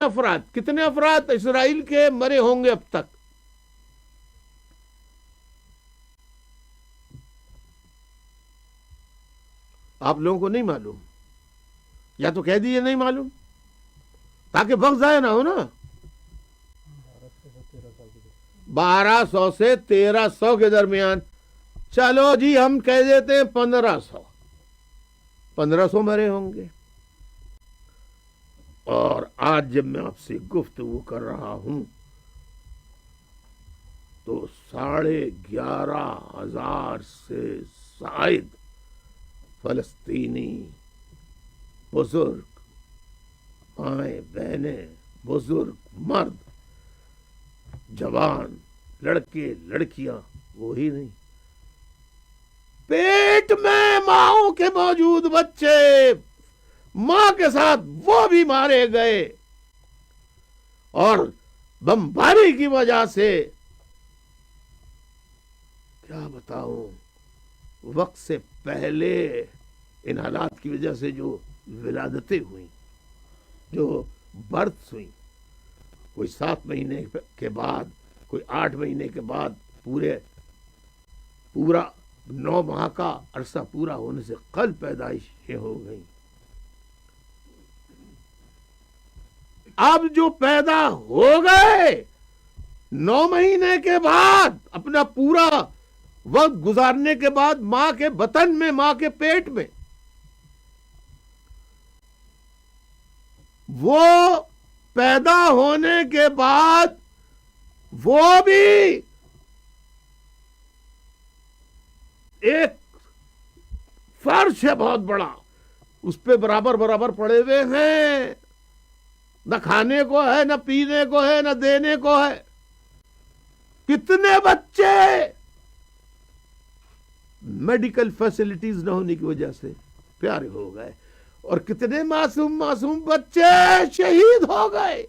کتنے افراد اسرائیل کے مرے ہوں گے اب تک؟ آپ لوگوں کو نہیں معلوم؟ یا تو کہہ دیجیے نہیں معلوم تاکہ وقت ضائع نہ ہو نا. 1200 سے 1300 کے درمیان. چلو جی ہم کہہ دیتے ہیں 1500 مرے ہوں گے. اور آج جب میں آپ سے گفتگو کر رہا ہوں تو 11,500 سے زائد فلسطینی بزرگ، مائیں بہنیں، بزرگ، مرد، جوان، لڑکے لڑکیاں، وہی نہیں، پیٹ میں ماؤں کے موجود بچے ماں کے ساتھ وہ بھی مارے گئے. اور بمباری کی وجہ سے کیا بتاؤں، وقت سے پہلے ان حالات کی وجہ سے جو ولادتیں ہوئیں، جو برتھ ہوئیں، کوئی 7 مہینے کے بعد، کوئی 8 مہینے کے بعد، پورا 9 ماہ کا عرصہ پورا ہونے سے قبل پیدائشیں ہو گئیں. اب جو پیدا ہو گئے 9 مہینے کے بعد، اپنا پورا وقت گزارنے کے بعد ماں کے بطن میں، ماں کے پیٹ میں، وہ پیدا ہونے کے بعد وہ بھی ایک فرش ہے بہت بڑا، اس پہ برابر برابر پڑے ہوئے ہیں. نہ کھانے کو ہے، نہ پینے کو ہے، نہ دینے کو ہے. کتنے بچے میڈیکل فیسلٹیز نہ ہونے کی وجہ سے پیارے ہو گئے، اور کتنے معصوم بچے شہید ہو گئے.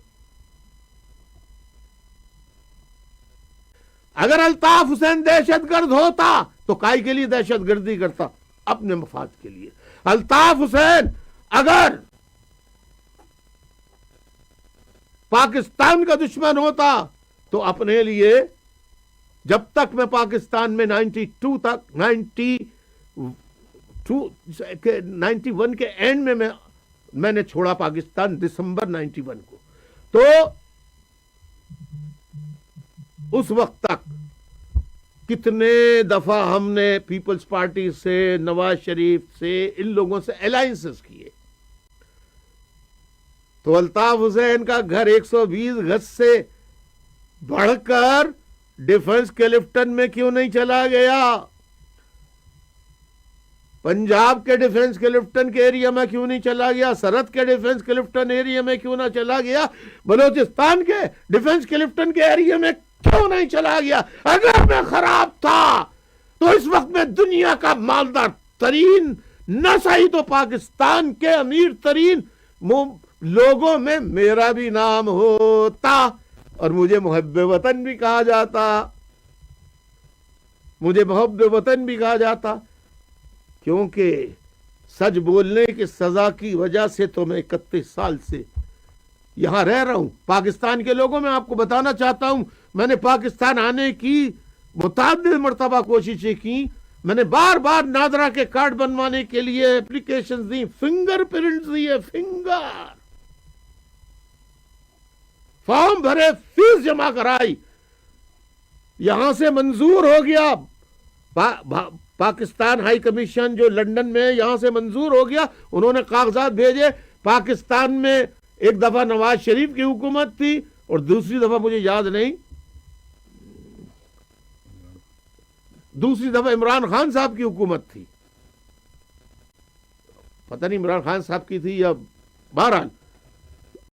اگر الطاف حسین دہشت گرد ہوتا تو کائی کے لیے دہشت گردی کرتا؟ اپنے مفاد کے لیے. الطاف حسین اگر پاکستان کا دشمن ہوتا تو اپنے لیے، جب تک میں پاکستان میں 91 کے اینڈ میں نے چھوڑا پاکستان دسمبر 91 کو، تو اس وقت تک کتنے دفعہ ہم نے پیپلز پارٹی سے، نواز شریف سے، ان لوگوں سے الائنسز کیے. تو الطاف حسین کا گھر 120 گز سے بڑھ کر ڈیفنس کلفٹن میں کیوں نہیں چلا گیا؟ پنجاب کے ڈیفنس کلفٹن کے ایریا میں کیوں نہیں چلا گیا؟ سرحد کے ڈیفنس کلفٹن ایریا میں کیوں نہ چلا گیا؟ بلوچستان کے ڈیفنس کلفٹن کے ایریا میں کیوں نہیں چلا گیا؟ اگر میں خراب تھا تو اس وقت میں دنیا کا مالدار ترین، نہ صحیح تو پاکستان کے امیر ترین لوگوں میں میرا بھی نام ہوتا، اور مجھے محب وطن بھی کہا جاتا. مجھے محب وطن بھی کہا جاتا، کیونکہ سچ بولنے کی سزا کی وجہ سے تو میں 31 سال سے یہاں رہ رہا ہوں. پاکستان کے لوگوں میں آپ کو بتانا چاہتا ہوں، میں نے پاکستان آنے کی متعدد مرتبہ کوششیں کی. میں نے بار بار نادرا کے کارڈ بنوانے کے لیے اپلیکیشن دی، فنگر پرنٹ دیے، فارم بھرے، فیس جمع کرائی، یہاں سے منظور ہو گیا. پاکستان ہائی کمیشن جو لنڈن میں، یہاں سے منظور ہو گیا. انہوں نے کاغذات بھیجے. پاکستان میں ایک دفعہ نواز شریف کی حکومت تھی، اور دوسری دفعہ مجھے یاد نہیں، دوسری دفعہ عمران خان صاحب کی حکومت تھی. پتہ نہیں عمران خان صاحب کی تھی یا، بہرحال